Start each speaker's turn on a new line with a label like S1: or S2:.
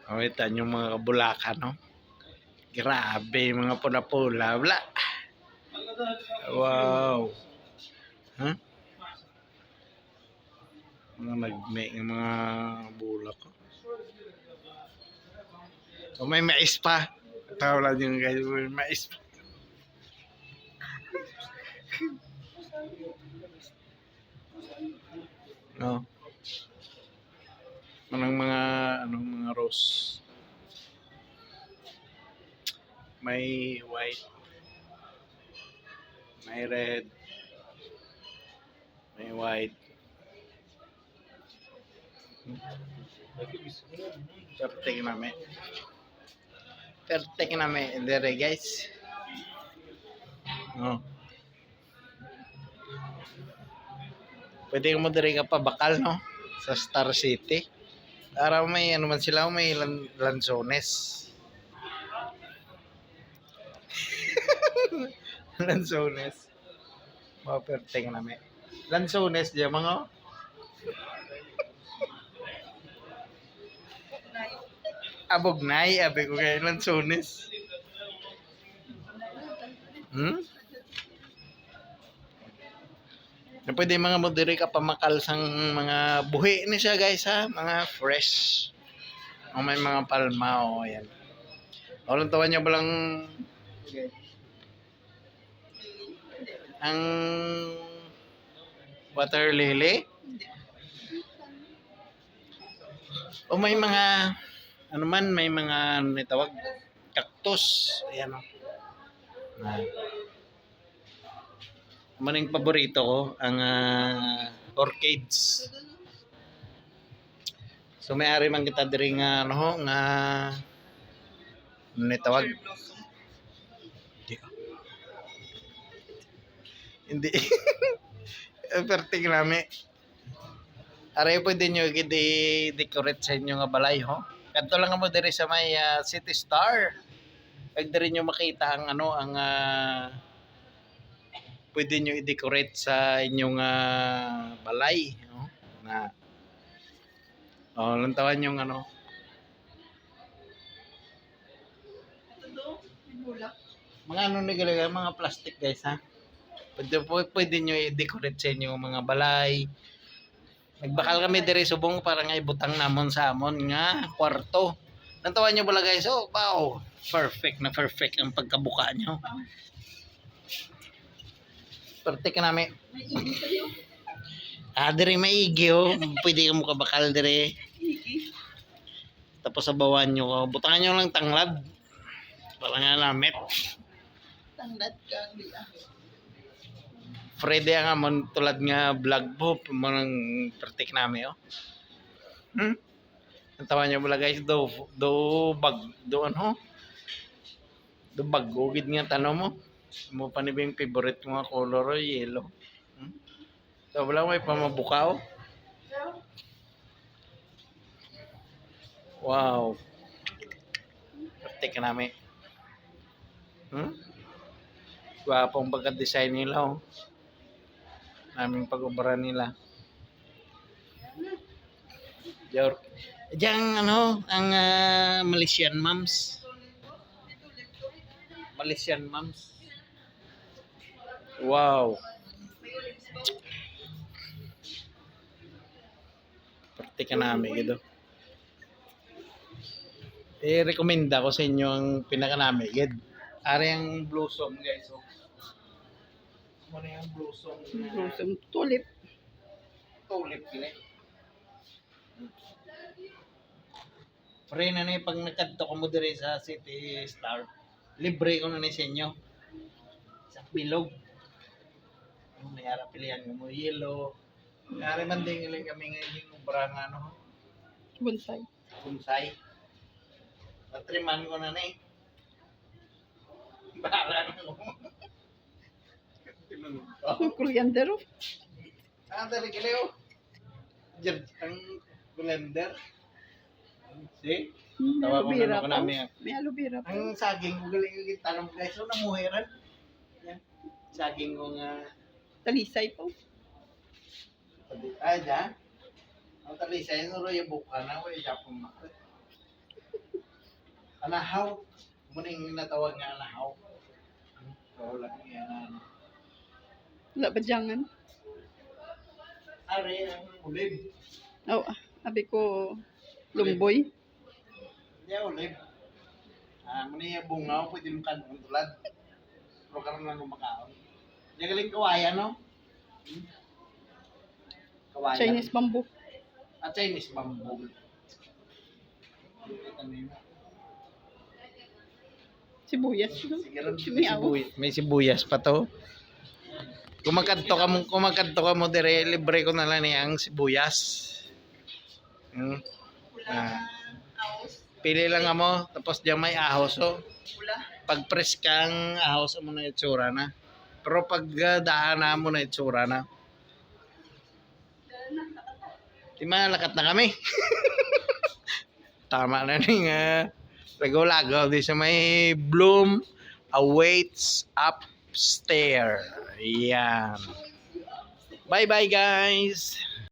S1: Makita nyo mga kabulakan, no? Grabe, mga pula-pula. Wala. Wow. Huh? Mga nagme ng mga bulak. So, may mais pa. Tawala nyo guys, may mais pa. No. Anong mga rose. May white. May red. May white. Perfect namin. Perfect namin. Dere guys. No. Pwede mo dere ka pa bakal, no? Sa Star City. Para may ano man sila, may lansones. Lansones. Mga perfect namin. Lansones diya mga. Abognay, abi ko kay lansones. Na pwede mga modere ka pamakal sang mga buhi ni siya guys ha, mga fresh. O may mga palma o yan. Walang tawan niya balang ang water lily. O may mga ano man, may mga nitawag cactus. Ayan o. Maning paborito ko ang orchids. So may ari man kita diri nga ano nga nitawag. Hindi. Perfect nami. Ari pwede nyo i-decorate sa inyo nga balay ho. Kanto lang mo diri sa may City Star. Pag diri nyo makita ang ano ang pwede nyo i-decorate sa inyong balay, no? Na lantawan yung ano. Mga ano ni galaga, mga plastic guys ha. Pwede nyo i-decorate sa inyong mga balay. Nagbakal kami diri subong para nga ibutang namon sa amon nga kwarto. Lantawan nyo bala guys, oh wow, perfect na perfect ang pagkabuka nyo. Perfect ka namin. Diri maigi oh. Pwede ka mo kabakal diri. Tapos sabawan nyo ko. Butangan nyo lang tanglad. Para nga namit.
S2: Tanglad ka.
S1: Freddy ang amon tulad nga vlog po. Manang perfect namin oh. Ang tawa nyo pala guys. Do bag. Do ano. Do bag. Ugid nga tanong mo. Mo pa ni ba yung favorite mga color o yellow. So wala may pamabukaw. Wow. Perfect namin. Gwapong pagka-design nila oh. Naming pag-ubara nila. Diyan ano ang Malaysian moms. Malaysian moms. Wow. Perfect namin gitu. I-recommenda ko sa inyo ang pinaka-namigid. Ari ang blossom guys. Oh. Ano yung blossom?
S2: Blossom tulip.
S1: Tulip kini. Pre na ni pag nagkadto ko mo diri sa City Star. Libre ko na ni sa inyo. Sa bilog. May ara pilihan mo yellow. Ari man din kami ngayon ubra nga ano.
S2: Bonsai.
S1: Bonsai. Natriman ko na ni. Bahala mo.
S2: Coriander.
S1: Dali kileo. Ang blender. See? Tawa ko na ko namin.
S2: May aloe vera pa.
S1: Ang saging ko galing yung tanong guys. So namuhiran. Yan. Saging ko nga.
S2: Talisay po.
S1: Ay, dyan. Ang talisay, nuro yung buka na. Wala siya pumakit. Anahaw. Muna yung natawag nga anahaw. So, laki yan.
S2: Wala ba diyangan?
S1: Ari, ang ulib.
S2: Oh, abi ko lumboy.
S1: Hindi ulib. Muna yung bungaw, pwede mo kanong tulad. Pero karoon lang kumakaon. Hindi galing kawayan, no? Kawayan.
S2: Chinese bamboo.
S1: At Chinese bamboo. Ito na yun.
S2: Sibuyas.
S1: Siguro
S2: Sumiaw.
S1: may sibuyas pa to. Kumakanto ka mo dire, libre ko na lang ang sibuyas. Pili lang mo, tapos diyan may ahos. So, pag press kang ahos mo na itsura na. Pero pag daan na mo na itsura na. Di malakat na kami. Tama na rin lagaw-lagaw di sa may Bloom awaits upstairs. Yan. Bye-bye guys.